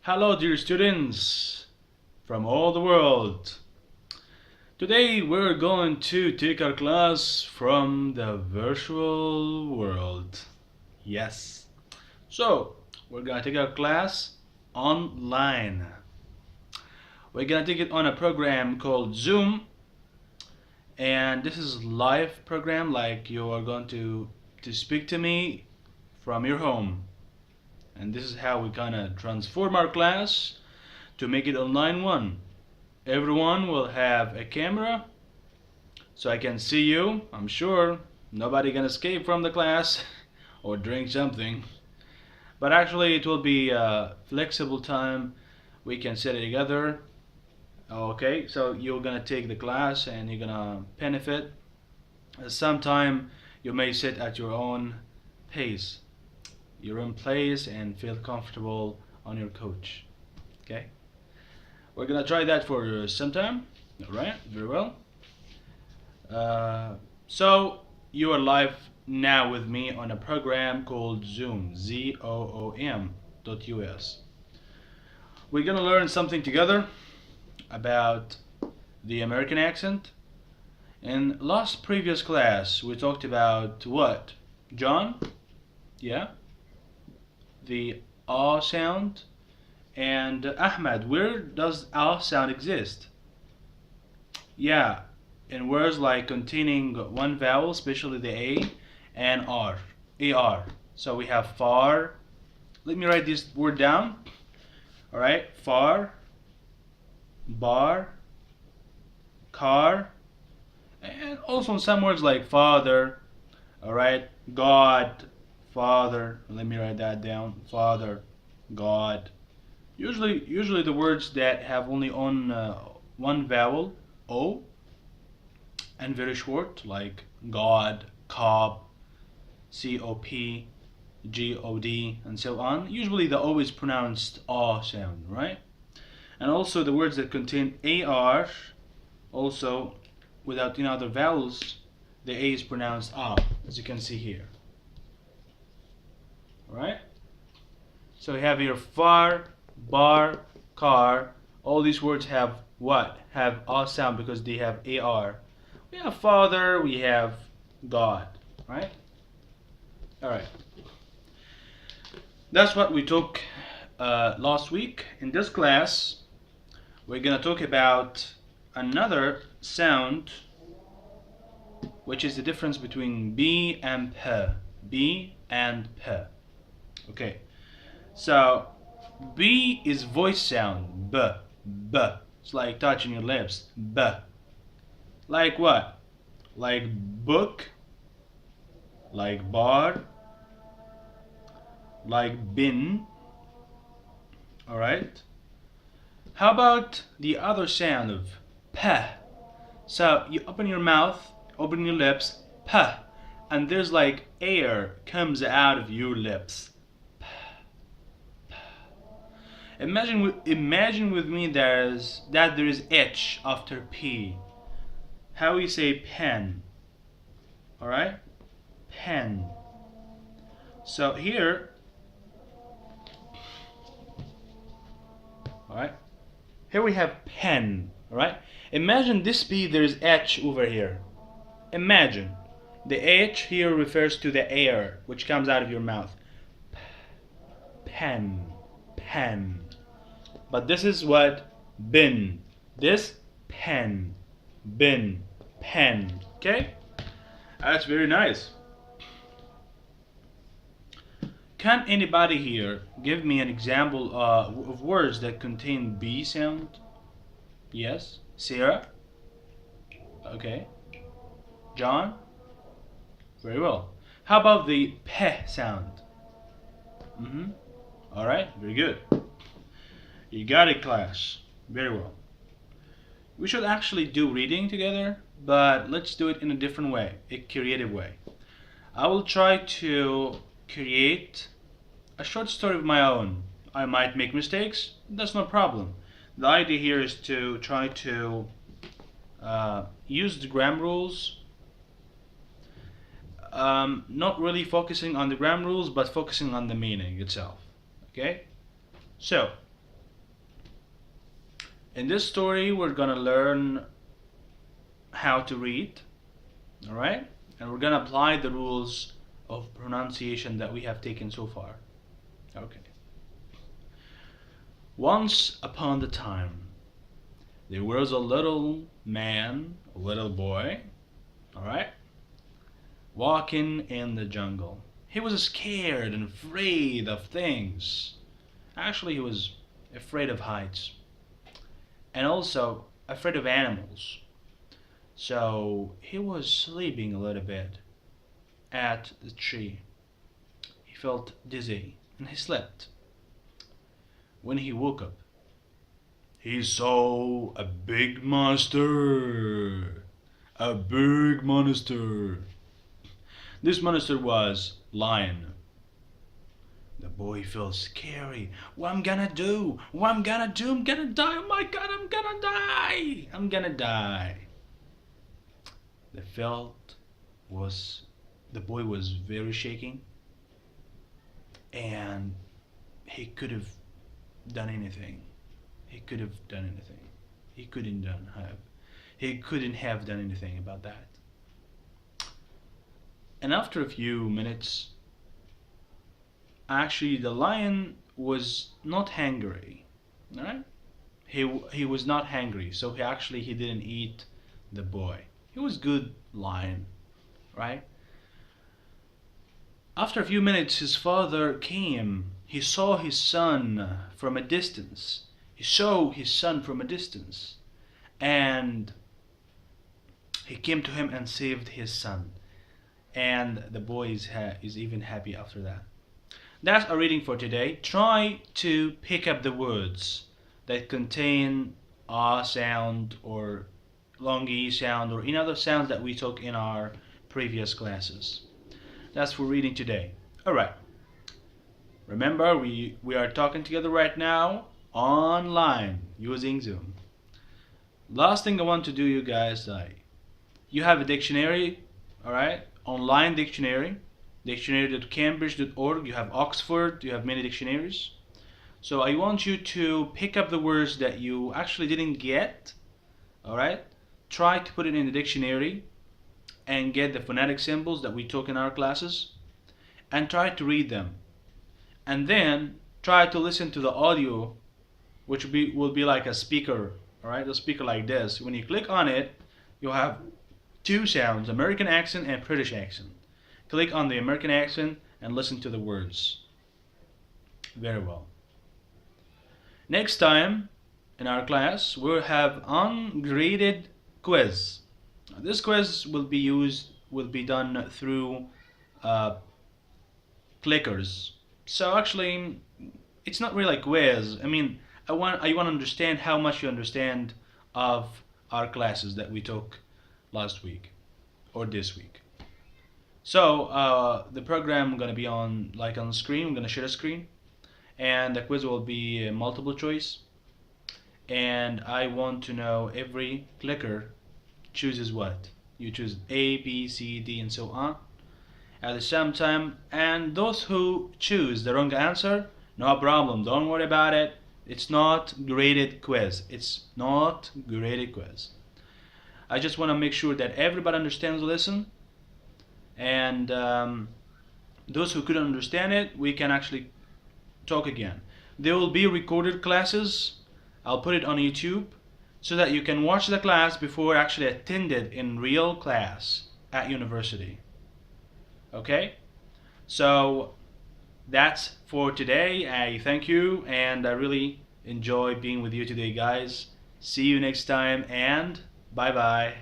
Hello, dear students from all the world. Today we're going to take our class from the virtual world. Yes. So, we're gonna take our class online. We're gonna take it on a program called Zoom, and this is live program, like you are going to speak to me from your home. And this is how we gonna transform our class to make it online one. Everyone will have a camera so I can see you. I'm sure nobody can escape from the class or drink something. But actually it will be a flexible time. We can sit together. Okay, so you're gonna take the class and you're gonna benefit. Sometime you may sit at your own pace, your own place, and feel comfortable on your couch. Okay, we're gonna try that for some time. Alright, very well. So you are live now with me on a program called Zoom, ZOOM.us. We're gonna learn something together about the American accent. In last previous class we talked about what? John? Yeah? The ah sound. And Ahmed, where does ah sound exist? Yeah, in words like containing one vowel, especially the A and R. AR. So we have far. Let me write this word down. Alright, far, bar, car, and also some words like father. Alright, God, father. Let me write that down. Father, God. Usually the words that have only one vowel, O, and very short, like God, cop, COP, GOD, and so on. Usually the O is pronounced ah sound, right? And also the words that contain AR, also without any other vowels, the A is pronounced ah, as you can see here. Alright? So we have here far, bar, car. All these words have what? Have ah sound because they have AR. We have Father, we have God, right? Alright. That's what we took last week. In this class, we're gonna talk about another sound, which is the difference between B and P. B and P. Okay. So, B is voice sound. B. B. It's like touching your lips. B. Like what? Like book, like bar, like bin. Alright? How about the other sound of P? So you open your mouth, open your lips, P, and there's like air comes out of your lips. P, P. Imagine with me that there is H after P. How we say pen. Alright? Pen. So here, alright? Here we have pen. Alright? Imagine this P, there's H over here. Imagine. The H here refers to the air which comes out of your mouth. Pen. Pen. But this is what? Bin. This? Pen. Bin. Pen. Okay? That's very nice. Can anybody here give me an example of words that contain B sound? Yes? Sarah? Okay. John? Very well. How about the P sound? Alright, very good. You got it, class. Very well. We should actually do reading together, but let's do it in a different way, a creative way. I will try to create a short story of my own. I might make mistakes, that's no problem. The idea here is to try to use the grammar rules, not really focusing on the grammar rules, but focusing on the meaning itself. Okay? So, In this story, we're gonna learn how to read, alright? And we're gonna apply the rules of pronunciation that we have taken so far. Okay. Once upon a time, there was a little man, a little boy, alright, walking in the jungle. He was scared and afraid of things. Actually, he was afraid of heights and also afraid of animals. So he was sleeping a little bit at the tree. He felt dizzy and he slept. When he woke up, he saw a big monster. A big monster. This monster was lion. The boy felt scary. What I'm gonna do? What I'm gonna do? I'm gonna die. Oh my god, I'm gonna die. I'm gonna die. The felt was the boy was very shaking and he could have done anything. He could have done anything. He couldn't have done anything about that. And after a few minutes, actually the lion was not hungry. Alright? He was not hungry, so he didn't eat the boy. He was good lion, right? After a few minutes his father came. He saw his son from a distance. He saw his son from a distance. And he came to him and saved his son. And the boy is even happy after that. That's our reading for today. Try to pick up the words that contain a sound or long E sound or any other sounds that we took in our previous classes. That's for reading today. Alright. Remember, we are talking together right now online using Zoom. Last thing I want to do, you guys, you have a dictionary, alright? Online dictionary, dictionary.cambridge.org. You have Oxford, you have many dictionaries. So I want you to pick up the words that you actually didn't get, alright? Try to put it in the dictionary and get the phonetic symbols that we took in our classes and try to read them. And then try to listen to the audio, which will be like a speaker, alright? A speaker like this. When you click on it, you'll have two sounds, American accent and British accent. Click on the American accent and listen to the words. Very well. Next time in our class, we'll have ungraded quiz. This quiz will be done through clickers. So actually, it's not really a quiz. I mean, I want to understand how much you understand of our classes that we took last week or this week. So the program gonna be on the screen. I'm gonna share a screen, and the quiz will be multiple choice. And I want to know every clicker chooses what. You choose A, B, C, D, and so on at the same time. And those who choose the wrong answer, no problem. Don't worry about it. It's not graded quiz. It's not graded quiz. I just want to make sure that everybody understands the lesson, and those who couldn't understand it, we can actually talk again. There will be recorded classes. I'll put it on YouTube so that you can watch the class before actually attended in real class at university. Okay? So that's for today. I thank you, and I really enjoy being with you today, guys. See you next time, and bye bye.